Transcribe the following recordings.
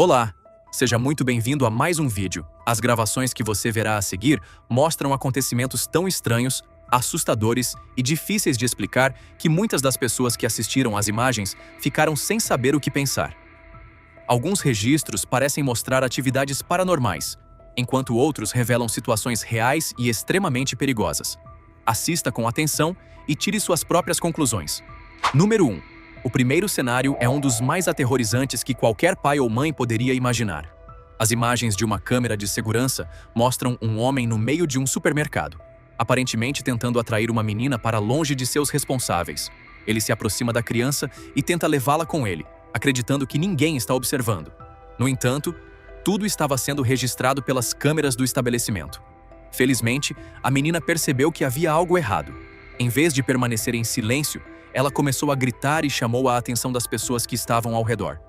Olá! Seja muito bem-vindo a mais um vídeo. As gravações que você verá a seguir mostram acontecimentos tão estranhos, assustadores e difíceis de explicar que muitas das pessoas que assistiram às imagens ficaram sem saber o que pensar. Alguns registros parecem mostrar atividades paranormais, enquanto outros revelam situações reais e extremamente perigosas. Assista com atenção e tire suas próprias conclusões. Número 1. O primeiro cenário é um dos mais aterrorizantes que qualquer pai ou mãe poderia imaginar. As imagens de uma câmera de segurança mostram um homem no meio de um supermercado, aparentemente tentando atrair uma menina para longe de seus responsáveis. Ele se aproxima da criança e tenta levá-la com ele, acreditando que ninguém está observando. No entanto, tudo estava sendo registrado pelas câmeras do estabelecimento. Felizmente, a menina percebeu que havia algo errado. Em vez de permanecer em silêncio, ela começou a gritar e chamou a atenção das pessoas que estavam ao redor.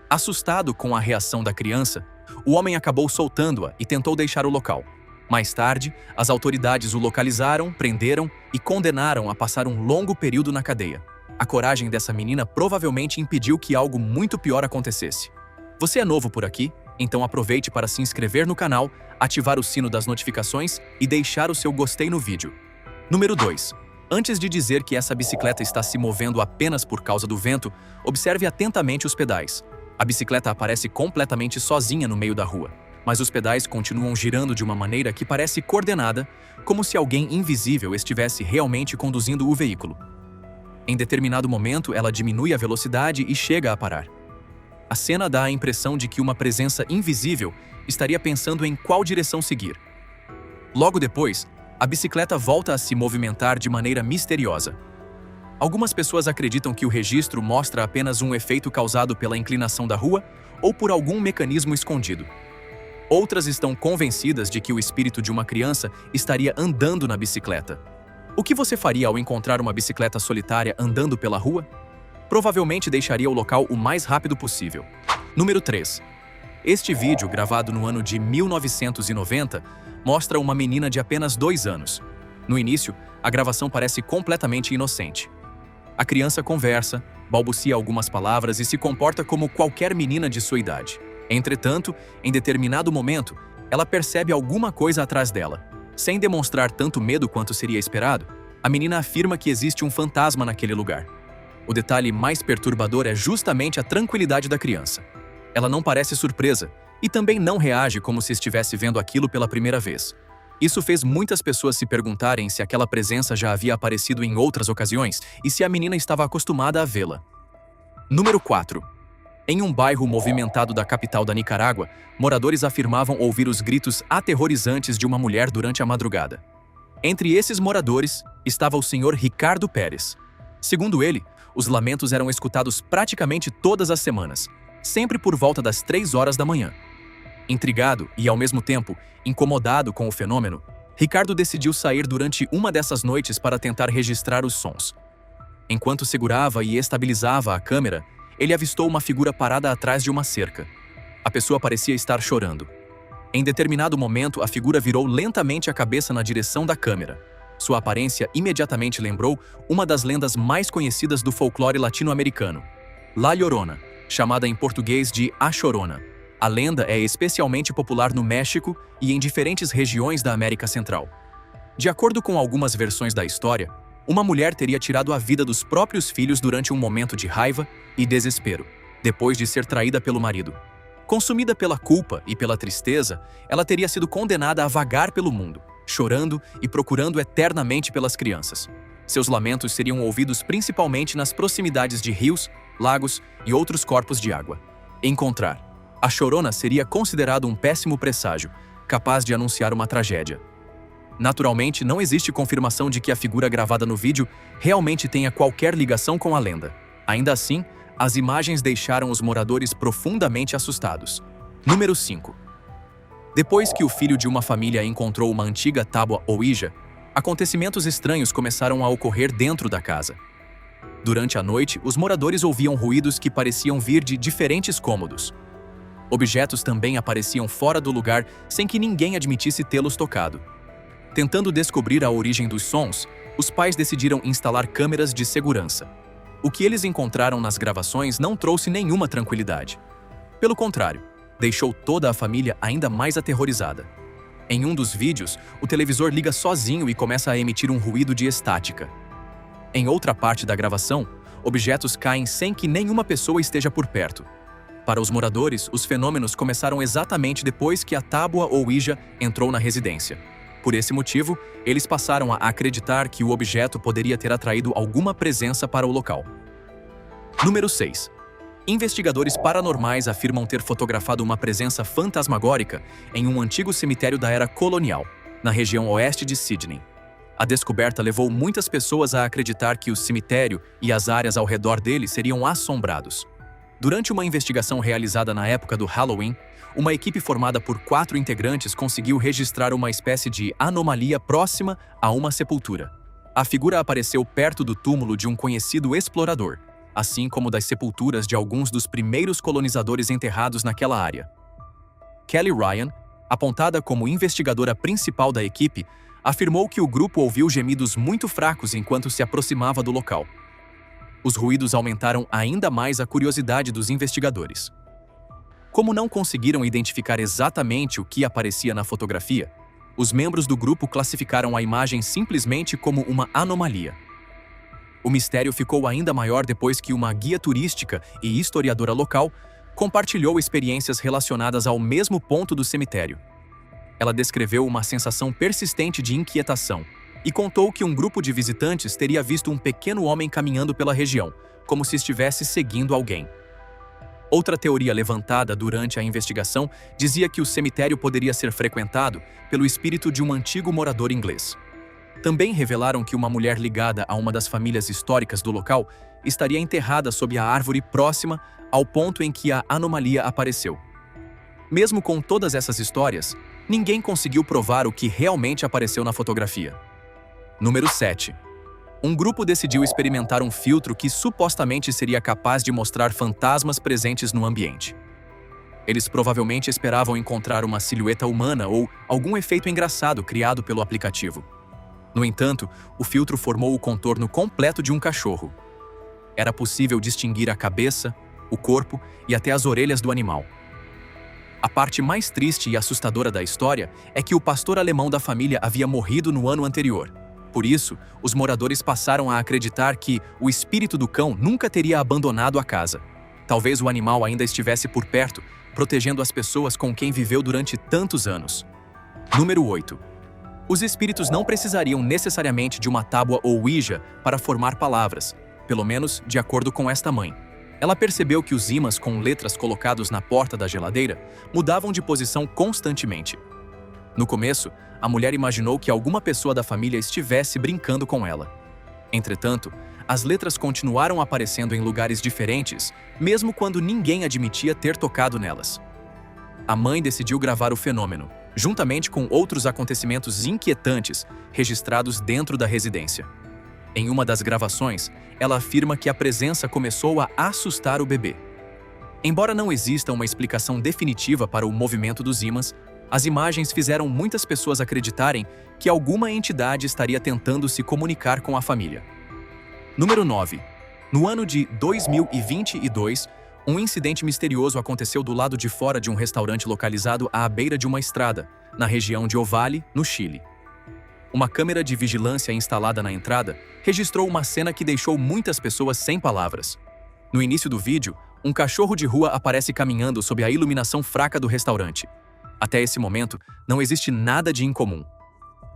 Assustado com a reação da criança, o homem acabou soltando-a e tentou deixar o local. Mais tarde, as autoridades o localizaram, prenderam e condenaram a passar um longo período na cadeia. A coragem dessa menina provavelmente impediu que algo muito pior acontecesse. Você é novo por aqui? Então aproveite para se inscrever no canal, ativar o sino das notificações e deixar o seu gostei no vídeo. Número 2. Antes de dizer que essa bicicleta está se movendo apenas por causa do vento, observe atentamente os pedais. A bicicleta aparece completamente sozinha no meio da rua, mas os pedais continuam girando de uma maneira que parece coordenada, como se alguém invisível estivesse realmente conduzindo o veículo. Em determinado momento, ela diminui a velocidade e chega a parar. A cena dá a impressão de que uma presença invisível estaria pensando em qual direção seguir. Logo depois, a bicicleta volta a se movimentar de maneira misteriosa. Algumas pessoas acreditam que o registro mostra apenas um efeito causado pela inclinação da rua ou por algum mecanismo escondido. Outras estão convencidas de que o espírito de uma criança estaria andando na bicicleta. O que você faria ao encontrar uma bicicleta solitária andando pela rua? Provavelmente deixaria o local o mais rápido possível. Número 3. Este vídeo, gravado no ano de 1990, mostra uma menina de apenas 2 anos. No início, a gravação parece completamente inocente. A criança conversa, balbucia algumas palavras e se comporta como qualquer menina de sua idade. Entretanto, em determinado momento, ela percebe alguma coisa atrás dela. Sem demonstrar tanto medo quanto seria esperado, a menina afirma que existe um fantasma naquele lugar. O detalhe mais perturbador é justamente a tranquilidade da criança. Ela não parece surpresa e também não reage como se estivesse vendo aquilo pela primeira vez. Isso fez muitas pessoas se perguntarem se aquela presença já havia aparecido em outras ocasiões e se a menina estava acostumada a vê-la. Número 4. Em um bairro movimentado da capital da Nicarágua, moradores afirmavam ouvir os gritos aterrorizantes de uma mulher durante a madrugada. Entre esses moradores estava o senhor Ricardo Pérez. Segundo ele, os lamentos eram escutados praticamente todas as semanas, sempre por volta das 3 horas da manhã. Intrigado e, ao mesmo tempo, incomodado com o fenômeno, Ricardo decidiu sair durante uma dessas noites para tentar registrar os sons. Enquanto segurava e estabilizava a câmera, ele avistou uma figura parada atrás de uma cerca. A pessoa parecia estar chorando. Em determinado momento, a figura virou lentamente a cabeça na direção da câmera. Sua aparência imediatamente lembrou uma das lendas mais conhecidas do folclore latino-americano, La Llorona, chamada em português de A Chorona. A lenda é especialmente popular no México e em diferentes regiões da América Central. De acordo com algumas versões da história, uma mulher teria tirado a vida dos próprios filhos durante um momento de raiva e desespero, depois de ser traída pelo marido. Consumida pela culpa e pela tristeza, ela teria sido condenada a vagar pelo mundo, chorando e procurando eternamente pelas crianças. Seus lamentos seriam ouvidos principalmente nas proximidades de rios, lagos e outros corpos de água. Encontrar a Chorona seria considerado um péssimo presságio, capaz de anunciar uma tragédia. Naturalmente, não existe confirmação de que a figura gravada no vídeo realmente tenha qualquer ligação com a lenda. Ainda assim, as imagens deixaram os moradores profundamente assustados. Número 5. Depois que o filho de uma família encontrou uma antiga tábua Ouija, acontecimentos estranhos começaram a ocorrer dentro da casa. Durante a noite, os moradores ouviam ruídos que pareciam vir de diferentes cômodos. Objetos também apareciam fora do lugar sem que ninguém admitisse tê-los tocado. Tentando descobrir a origem dos sons, os pais decidiram instalar câmeras de segurança. O que eles encontraram nas gravações não trouxe nenhuma tranquilidade. Pelo contrário, deixou toda a família ainda mais aterrorizada. Em um dos vídeos, o televisor liga sozinho e começa a emitir um ruído de estática. Em outra parte da gravação, objetos caem sem que nenhuma pessoa esteja por perto. Para os moradores, os fenômenos começaram exatamente depois que a tábua ou Ouija entrou na residência. Por esse motivo, eles passaram a acreditar que o objeto poderia ter atraído alguma presença para o local. Número 6. Investigadores paranormais afirmam ter fotografado uma presença fantasmagórica em um antigo cemitério da era colonial, na região oeste de Sydney. A descoberta levou muitas pessoas a acreditar que o cemitério e as áreas ao redor dele seriam assombrados. Durante uma investigação realizada na época do Halloween, uma equipe formada por 4 integrantes conseguiu registrar uma espécie de anomalia próxima a uma sepultura. A figura apareceu perto do túmulo de um conhecido explorador, assim como das sepulturas de alguns dos primeiros colonizadores enterrados naquela área. Kelly Ryan, apontada como investigadora principal da equipe, afirmou que o grupo ouviu gemidos muito fracos enquanto se aproximava do local. Os ruídos aumentaram ainda mais a curiosidade dos investigadores. Como não conseguiram identificar exatamente o que aparecia na fotografia, os membros do grupo classificaram a imagem simplesmente como uma anomalia. O mistério ficou ainda maior depois que uma guia turística e historiadora local compartilhou experiências relacionadas ao mesmo ponto do cemitério. Ela descreveu uma sensação persistente de inquietação e contou que um grupo de visitantes teria visto um pequeno homem caminhando pela região, como se estivesse seguindo alguém. Outra teoria levantada durante a investigação dizia que o cemitério poderia ser frequentado pelo espírito de um antigo morador inglês. Também revelaram que uma mulher ligada a uma das famílias históricas do local estaria enterrada sob a árvore próxima ao ponto em que a anomalia apareceu. Mesmo com todas essas histórias, ninguém conseguiu provar o que realmente apareceu na fotografia. Número 7. Um grupo decidiu experimentar um filtro que supostamente seria capaz de mostrar fantasmas presentes no ambiente. Eles provavelmente esperavam encontrar uma silhueta humana ou algum efeito engraçado criado pelo aplicativo. No entanto, o filtro formou o contorno completo de um cachorro. Era possível distinguir a cabeça, o corpo e até as orelhas do animal. A parte mais triste e assustadora da história é que o pastor alemão da família havia morrido no ano anterior. Por isso, os moradores passaram a acreditar que o espírito do cão nunca teria abandonado a casa. Talvez o animal ainda estivesse por perto, protegendo as pessoas com quem viveu durante tantos anos. Número 8. Os espíritos não precisariam necessariamente de uma tábua ou Ouija para formar palavras, pelo menos de acordo com esta mãe. Ela percebeu que os ímãs com letras colocados na porta da geladeira mudavam de posição constantemente. No começo, a mulher imaginou que alguma pessoa da família estivesse brincando com ela. Entretanto, as letras continuaram aparecendo em lugares diferentes, mesmo quando ninguém admitia ter tocado nelas. A mãe decidiu gravar o fenômeno, juntamente com outros acontecimentos inquietantes registrados dentro da residência. Em uma das gravações, ela afirma que a presença começou a assustar o bebê. Embora não exista uma explicação definitiva para o movimento dos ímãs, as imagens fizeram muitas pessoas acreditarem que alguma entidade estaria tentando se comunicar com a família. Número 9. No ano de 2022, um incidente misterioso aconteceu do lado de fora de um restaurante localizado à beira de uma estrada, na região de Ovalle, no Chile. Uma câmera de vigilância instalada na entrada registrou uma cena que deixou muitas pessoas sem palavras. No início do vídeo, um cachorro de rua aparece caminhando sob a iluminação fraca do restaurante. Até esse momento, não existe nada de incomum.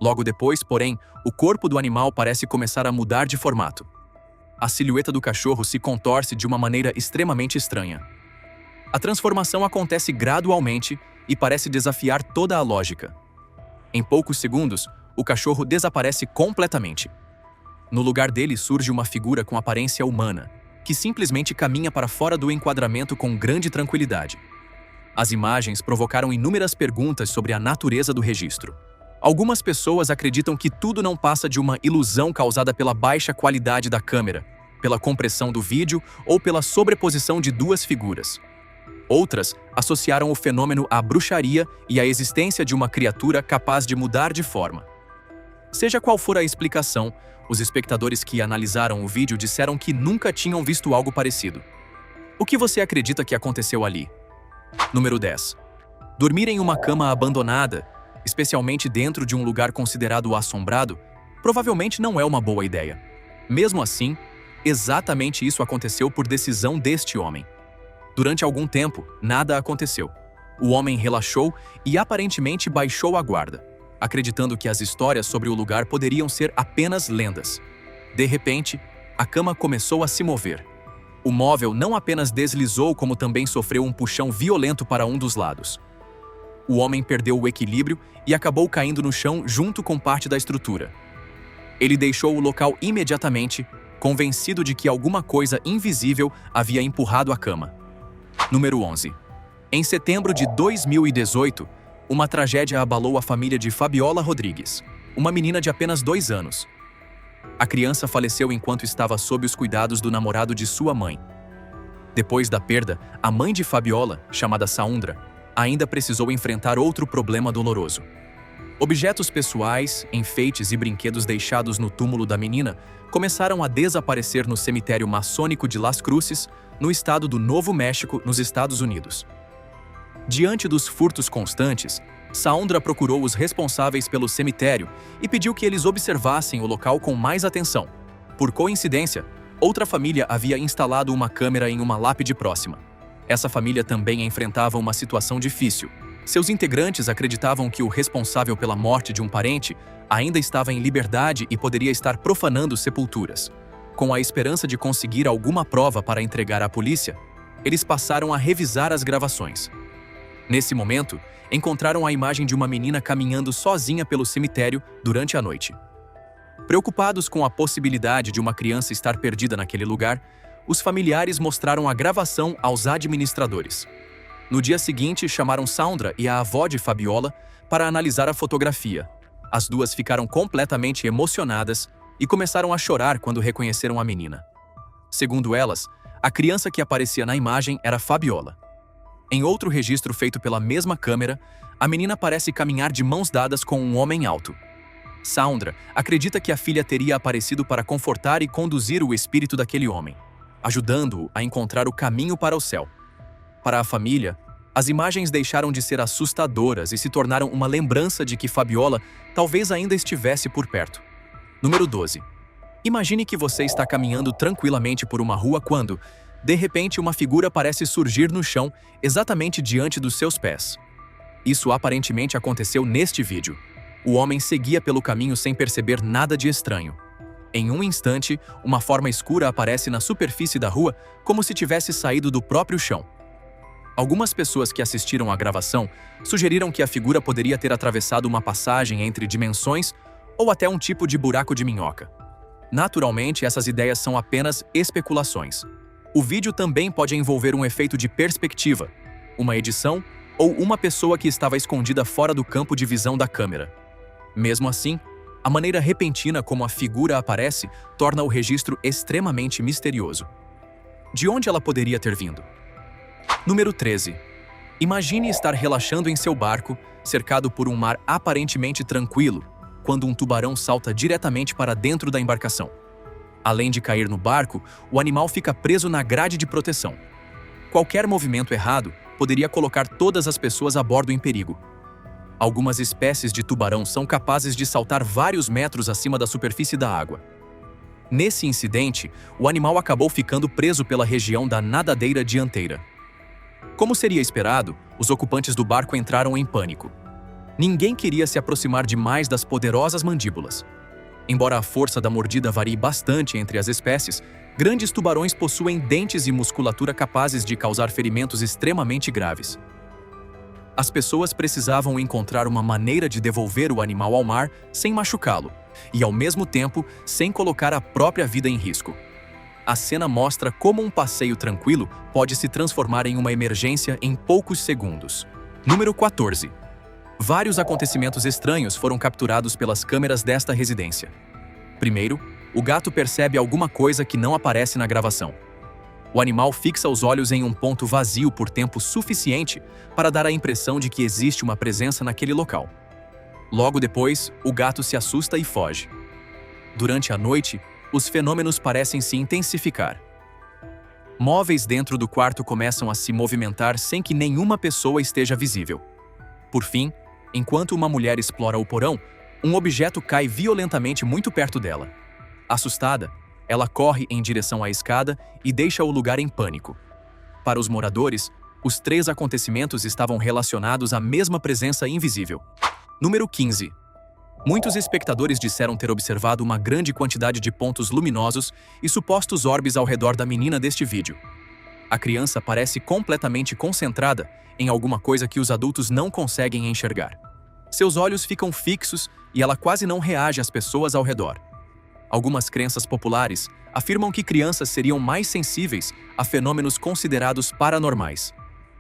Logo depois, porém, o corpo do animal parece começar a mudar de formato. A silhueta do cachorro se contorce de uma maneira extremamente estranha. A transformação acontece gradualmente e parece desafiar toda a lógica. Em poucos segundos, o cachorro desaparece completamente. No lugar dele surge uma figura com aparência humana, que simplesmente caminha para fora do enquadramento com grande tranquilidade. As imagens provocaram inúmeras perguntas sobre a natureza do registro. Algumas pessoas acreditam que tudo não passa de uma ilusão causada pela baixa qualidade da câmera, pela compressão do vídeo ou pela sobreposição de duas figuras. Outras associaram o fenômeno à bruxaria e à existência de uma criatura capaz de mudar de forma. Seja qual for a explicação, os espectadores que analisaram o vídeo disseram que nunca tinham visto algo parecido. O que você acredita que aconteceu ali? Número 10. Dormir em uma cama abandonada, especialmente dentro de um lugar considerado assombrado, provavelmente não é uma boa ideia. Mesmo assim, exatamente isso aconteceu por decisão deste homem. Durante algum tempo, nada aconteceu. O homem relaxou e aparentemente baixou a guarda, acreditando que as histórias sobre o lugar poderiam ser apenas lendas. De repente, a cama começou a se mover. O móvel não apenas deslizou, como também sofreu um puxão violento para um dos lados. O homem perdeu o equilíbrio e acabou caindo no chão junto com parte da estrutura. Ele deixou o local imediatamente, convencido de que alguma coisa invisível havia empurrado a cama. Número 11. Em setembro de 2018, uma tragédia abalou a família de Fabiola Rodrigues, uma menina de apenas 2 anos. A criança faleceu enquanto estava sob os cuidados do namorado de sua mãe. Depois da perda, a mãe de Fabiola, chamada Saundra, ainda precisou enfrentar outro problema doloroso. Objetos pessoais, enfeites e brinquedos deixados no túmulo da menina começaram a desaparecer no cemitério maçônico de Las Cruces, no estado do Novo México, nos Estados Unidos. Diante dos furtos constantes, Saundra procurou os responsáveis pelo cemitério e pediu que eles observassem o local com mais atenção. Por coincidência, outra família havia instalado uma câmera em uma lápide próxima. Essa família também enfrentava uma situação difícil. Seus integrantes acreditavam que o responsável pela morte de um parente ainda estava em liberdade e poderia estar profanando sepulturas. Com a esperança de conseguir alguma prova para entregar à polícia, eles passaram a revisar as gravações. Nesse momento, encontraram a imagem de uma menina caminhando sozinha pelo cemitério durante a noite. Preocupados com a possibilidade de uma criança estar perdida naquele lugar, os familiares mostraram a gravação aos administradores. No dia seguinte, chamaram Saundra e a avó de Fabiola para analisar a fotografia. As duas ficaram completamente emocionadas e começaram a chorar quando reconheceram a menina. Segundo elas, a criança que aparecia na imagem era Fabiola. Em outro registro feito pela mesma câmera, a menina parece caminhar de mãos dadas com um homem alto. Saundra acredita que a filha teria aparecido para confortar e conduzir o espírito daquele homem, ajudando-o a encontrar o caminho para o céu. Para a família, as imagens deixaram de ser assustadoras e se tornaram uma lembrança de que Fabiola talvez ainda estivesse por perto. Número 12. Imagine que você está caminhando tranquilamente por uma rua quando, de repente, uma figura parece surgir no chão exatamente diante dos seus pés. Isso aparentemente aconteceu neste vídeo. O homem seguia pelo caminho sem perceber nada de estranho. Em um instante, uma forma escura aparece na superfície da rua, como se tivesse saído do próprio chão. Algumas pessoas que assistiram à gravação sugeriram que a figura poderia ter atravessado uma passagem entre dimensões ou até um tipo de buraco de minhoca. Naturalmente, essas ideias são apenas especulações. O vídeo também pode envolver um efeito de perspectiva, uma edição ou uma pessoa que estava escondida fora do campo de visão da câmera. Mesmo assim, a maneira repentina como a figura aparece torna o registro extremamente misterioso. De onde ela poderia ter vindo? Número 13. Imagine estar relaxando em seu barco, cercado por um mar aparentemente tranquilo, quando um tubarão salta diretamente para dentro da embarcação. Além de cair no barco, o animal fica preso na grade de proteção. Qualquer movimento errado poderia colocar todas as pessoas a bordo em perigo. Algumas espécies de tubarão são capazes de saltar vários metros acima da superfície da água. Nesse incidente, o animal acabou ficando preso pela região da nadadeira dianteira. Como seria esperado, os ocupantes do barco entraram em pânico. Ninguém queria se aproximar demais das poderosas mandíbulas. Embora a força da mordida varie bastante entre as espécies, grandes tubarões possuem dentes e musculatura capazes de causar ferimentos extremamente graves. As pessoas precisavam encontrar uma maneira de devolver o animal ao mar sem machucá-lo e, ao mesmo tempo, sem colocar a própria vida em risco. A cena mostra como um passeio tranquilo pode se transformar em uma emergência em poucos segundos. Número 14. Vários acontecimentos estranhos foram capturados pelas câmeras desta residência. Primeiro, o gato percebe alguma coisa que não aparece na gravação. O animal fixa os olhos em um ponto vazio por tempo suficiente para dar a impressão de que existe uma presença naquele local. Logo depois, o gato se assusta e foge. Durante a noite, os fenômenos parecem se intensificar. Móveis dentro do quarto começam a se movimentar sem que nenhuma pessoa esteja visível. Por fim, enquanto uma mulher explora o porão, um objeto cai violentamente muito perto dela. Assustada, ela corre em direção à escada e deixa o lugar em pânico. Para os moradores, os 3 acontecimentos estavam relacionados à mesma presença invisível. Número 15. Muitos espectadores disseram ter observado uma grande quantidade de pontos luminosos e supostos orbes ao redor da menina deste vídeo. A criança parece completamente concentrada em alguma coisa que os adultos não conseguem enxergar. Seus olhos ficam fixos e ela quase não reage às pessoas ao redor. Algumas crenças populares afirmam que crianças seriam mais sensíveis a fenômenos considerados paranormais.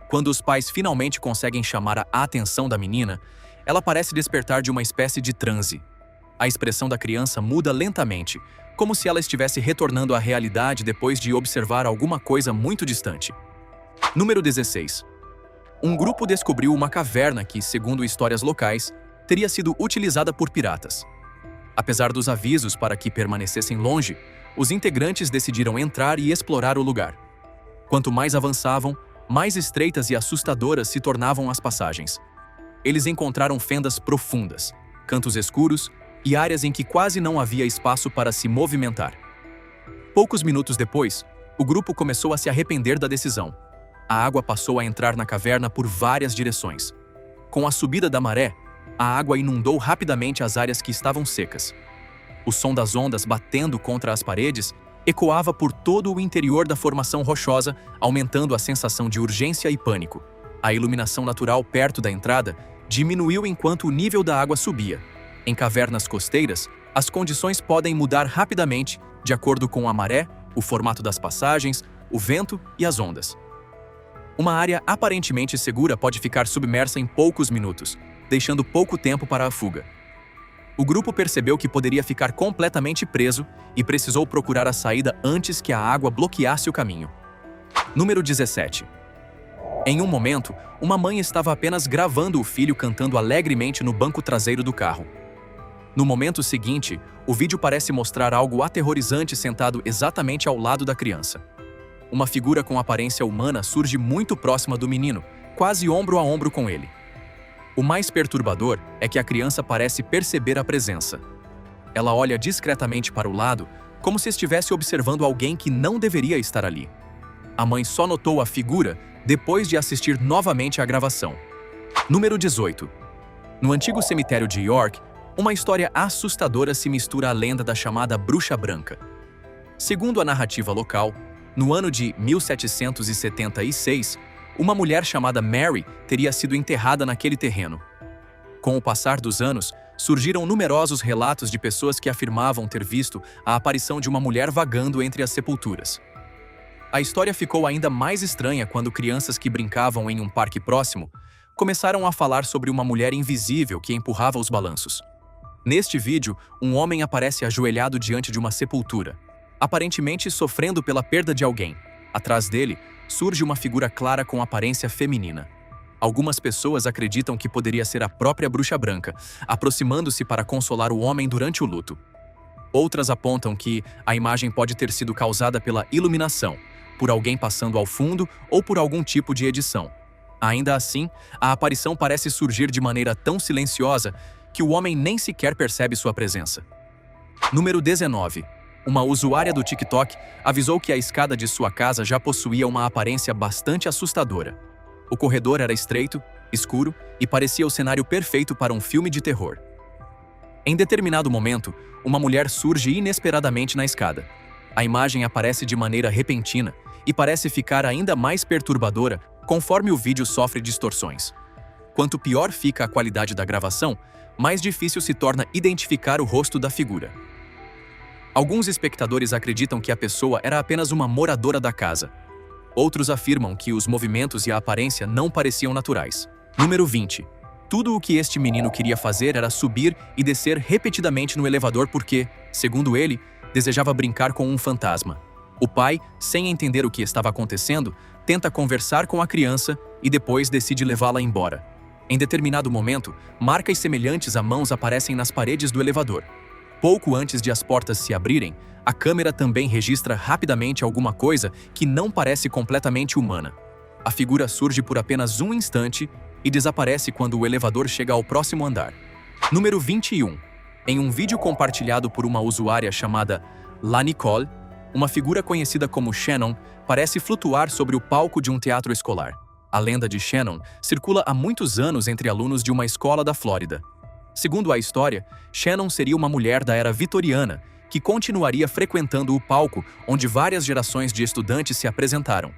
Quando os pais finalmente conseguem chamar a atenção da menina, ela parece despertar de uma espécie de transe. A expressão da criança muda lentamente, como se ela estivesse retornando à realidade depois de observar alguma coisa muito distante. Número 16. Um grupo descobriu uma caverna que, segundo histórias locais, teria sido utilizada por piratas. Apesar dos avisos para que permanecessem longe, os integrantes decidiram entrar e explorar o lugar. Quanto mais avançavam, mais estreitas e assustadoras se tornavam as passagens. Eles encontraram fendas profundas, cantos escuros e áreas em que quase não havia espaço para se movimentar. Poucos minutos depois, o grupo começou a se arrepender da decisão. A água passou a entrar na caverna por várias direções. Com a subida da maré, a água inundou rapidamente as áreas que estavam secas. O som das ondas batendo contra as paredes ecoava por todo o interior da formação rochosa, aumentando a sensação de urgência e pânico. A iluminação natural perto da entrada diminuiu enquanto o nível da água subia. Em cavernas costeiras, as condições podem mudar rapidamente de acordo com a maré, o formato das passagens, o vento e as ondas. Uma área aparentemente segura pode ficar submersa em poucos minutos, deixando pouco tempo para a fuga. O grupo percebeu que poderia ficar completamente preso e precisou procurar a saída antes que a água bloqueasse o caminho. Número 17. Em um momento, uma mãe estava apenas gravando o filho cantando alegremente no banco traseiro do carro. No momento seguinte, o vídeo parece mostrar algo aterrorizante sentado exatamente ao lado da criança. Uma figura com aparência humana surge muito próxima do menino, quase ombro a ombro com ele. O mais perturbador é que a criança parece perceber a presença. Ela olha discretamente para o lado, como se estivesse observando alguém que não deveria estar ali. A mãe só notou a figura depois de assistir novamente à gravação. Número 18. No antigo cemitério de York, uma história assustadora se mistura à lenda da chamada Bruxa Branca. Segundo a narrativa local, no ano de 1776, uma mulher chamada Mary teria sido enterrada naquele terreno. Com o passar dos anos, surgiram numerosos relatos de pessoas que afirmavam ter visto a aparição de uma mulher vagando entre as sepulturas. A história ficou ainda mais estranha quando crianças que brincavam em um parque próximo começaram a falar sobre uma mulher invisível que empurrava os balanços. Neste vídeo, um homem aparece ajoelhado diante de uma sepultura, aparentemente sofrendo pela perda de alguém. Atrás dele, surge uma figura clara com aparência feminina. Algumas pessoas acreditam que poderia ser a própria Bruxa Branca, aproximando-se para consolar o homem durante o luto. Outras apontam que a imagem pode ter sido causada pela iluminação, por alguém passando ao fundo ou por algum tipo de edição. Ainda assim, a aparição parece surgir de maneira tão silenciosa que o homem nem sequer percebe sua presença. Número 19. Uma usuária do TikTok avisou que a escada de sua casa já possuía uma aparência bastante assustadora. O corredor era estreito, escuro e parecia o cenário perfeito para um filme de terror. Em determinado momento, uma mulher surge inesperadamente na escada. A imagem aparece de maneira repentina e parece ficar ainda mais perturbadora conforme o vídeo sofre distorções. Quanto pior fica a qualidade da gravação, mais difícil se torna identificar o rosto da figura. Alguns espectadores acreditam que a pessoa era apenas uma moradora da casa. Outros afirmam que os movimentos e a aparência não pareciam naturais. Número 20. Tudo o que este menino queria fazer era subir e descer repetidamente no elevador porque, segundo ele, desejava brincar com um fantasma. O pai, sem entender o que estava acontecendo, tenta conversar com a criança e depois decide levá-la embora. Em determinado momento, marcas semelhantes a mãos aparecem nas paredes do elevador. Pouco antes de as portas se abrirem, a câmera também registra rapidamente alguma coisa que não parece completamente humana. A figura surge por apenas um instante e desaparece quando o elevador chega ao próximo andar. Número 21. Em um vídeo compartilhado por uma usuária chamada La Nicole, uma figura conhecida como Shannon parece flutuar sobre o palco de um teatro escolar. A lenda de Shannon circula há muitos anos entre alunos de uma escola da Flórida. Segundo a história, Shannon seria uma mulher da era vitoriana que continuaria frequentando o palco onde várias gerações de estudantes se apresentaram.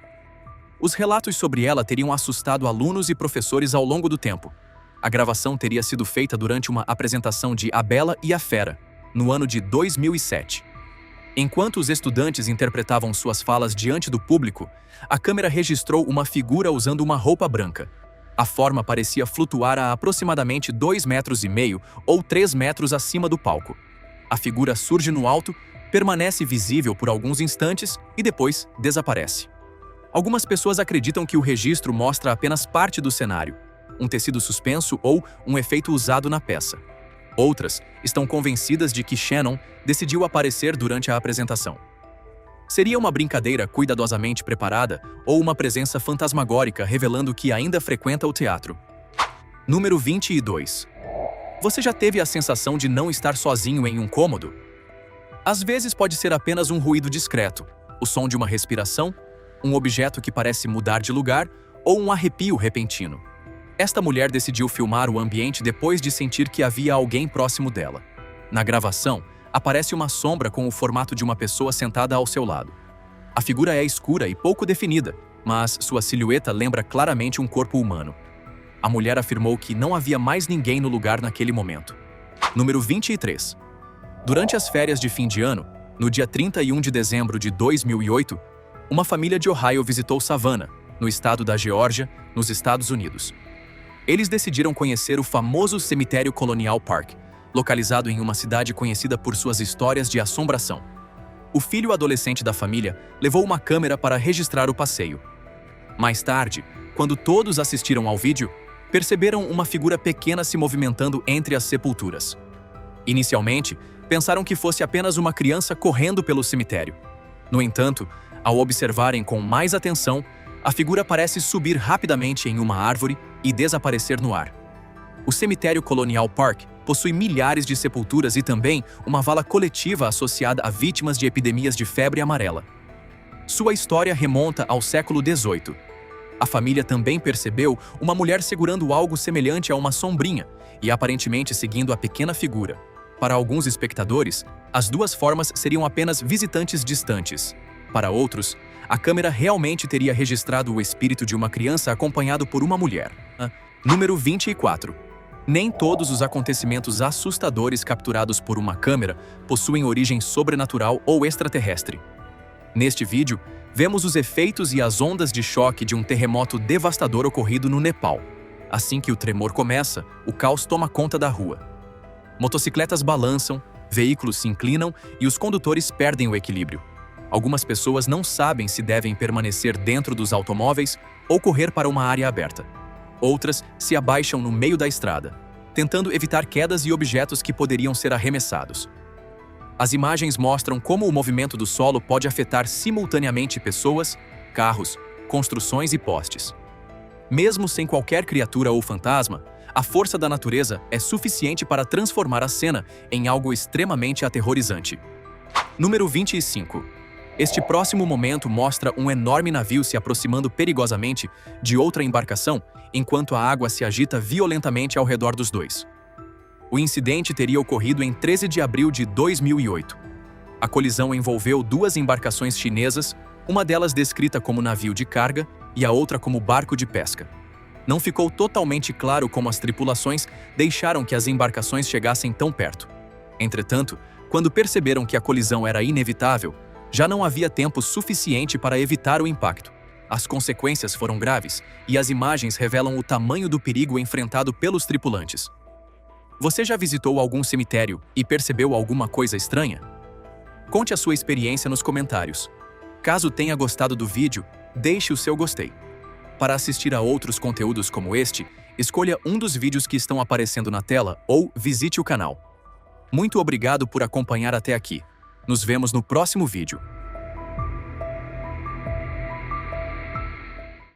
Os relatos sobre ela teriam assustado alunos e professores ao longo do tempo. A gravação teria sido feita durante uma apresentação de A Bela e a Fera, no ano de 2007. Enquanto os estudantes interpretavam suas falas diante do público, a câmera registrou uma figura usando uma roupa branca. A forma parecia flutuar a aproximadamente 2,5 metros ou 3 metros acima do palco. A figura surge no alto, permanece visível por alguns instantes e depois desaparece. Algumas pessoas acreditam que o registro mostra apenas parte do cenário, um tecido suspenso ou um efeito usado na peça. Outras estão convencidas de que Shannon decidiu aparecer durante a apresentação. Seria uma brincadeira cuidadosamente preparada ou uma presença fantasmagórica revelando que ainda frequenta o teatro? Número 22. Você já teve a sensação de não estar sozinho em um cômodo? Às vezes pode ser apenas um ruído discreto, o som de uma respiração, um objeto que parece mudar de lugar ou um arrepio repentino. Esta mulher decidiu filmar o ambiente depois de sentir que havia alguém próximo dela. Na gravação, aparece uma sombra com o formato de uma pessoa sentada ao seu lado. A figura é escura e pouco definida, mas sua silhueta lembra claramente um corpo humano. A mulher afirmou que não havia mais ninguém no lugar naquele momento. Número 23. Durante as férias de fim de ano, no dia 31 de dezembro de 2008, uma família de Ohio visitou Savannah, no estado da Geórgia, nos Estados Unidos. Eles decidiram conhecer o famoso cemitério Colonial Park, localizado em uma cidade conhecida por suas histórias de assombração. O filho adolescente da família levou uma câmera para registrar o passeio. Mais tarde, quando todos assistiram ao vídeo, perceberam uma figura pequena se movimentando entre as sepulturas. Inicialmente, pensaram que fosse apenas uma criança correndo pelo cemitério. No entanto, ao observarem com mais atenção, a figura parece subir rapidamente em uma árvore e desaparecer no ar. O cemitério Colonial Park possui milhares de sepulturas e também uma vala coletiva associada a vítimas de epidemias de febre amarela. Sua história remonta ao século XVIII. A família também percebeu uma mulher segurando algo semelhante a uma sombrinha e aparentemente seguindo a pequena figura. Para alguns espectadores, as duas formas seriam apenas visitantes distantes. Para outros, a câmera realmente teria registrado o espírito de uma criança acompanhado por uma mulher. Número 24. Nem todos os acontecimentos assustadores capturados por uma câmera possuem origem sobrenatural ou extraterrestre. Neste vídeo, vemos os efeitos e as ondas de choque de um terremoto devastador ocorrido no Nepal. Assim que o tremor começa, o caos toma conta da rua. Motocicletas balançam, veículos se inclinam e os condutores perdem o equilíbrio. Algumas pessoas não sabem se devem permanecer dentro dos automóveis ou correr para uma área aberta. Outras se abaixam no meio da estrada, tentando evitar quedas e objetos que poderiam ser arremessados. As imagens mostram como o movimento do solo pode afetar simultaneamente pessoas, carros, construções e postes. Mesmo sem qualquer criatura ou fantasma, a força da natureza é suficiente para transformar a cena em algo extremamente aterrorizante. Número 25. Este próximo momento mostra um enorme navio se aproximando perigosamente de outra embarcação, enquanto a água se agita violentamente ao redor dos dois. O incidente teria ocorrido em 13 de abril de 2008. A colisão envolveu duas embarcações chinesas, uma delas descrita como navio de carga e a outra como barco de pesca. Não ficou totalmente claro como as tripulações deixaram que as embarcações chegassem tão perto. Entretanto, quando perceberam que a colisão era inevitável, já não havia tempo suficiente para evitar o impacto. As consequências foram graves e as imagens revelam o tamanho do perigo enfrentado pelos tripulantes. Você já visitou algum cemitério e percebeu alguma coisa estranha? Conte a sua experiência nos comentários. Caso tenha gostado do vídeo, deixe o seu gostei. Para assistir a outros conteúdos como este, escolha um dos vídeos que estão aparecendo na tela ou visite o canal. Muito obrigado por acompanhar até aqui. Nos vemos no próximo vídeo.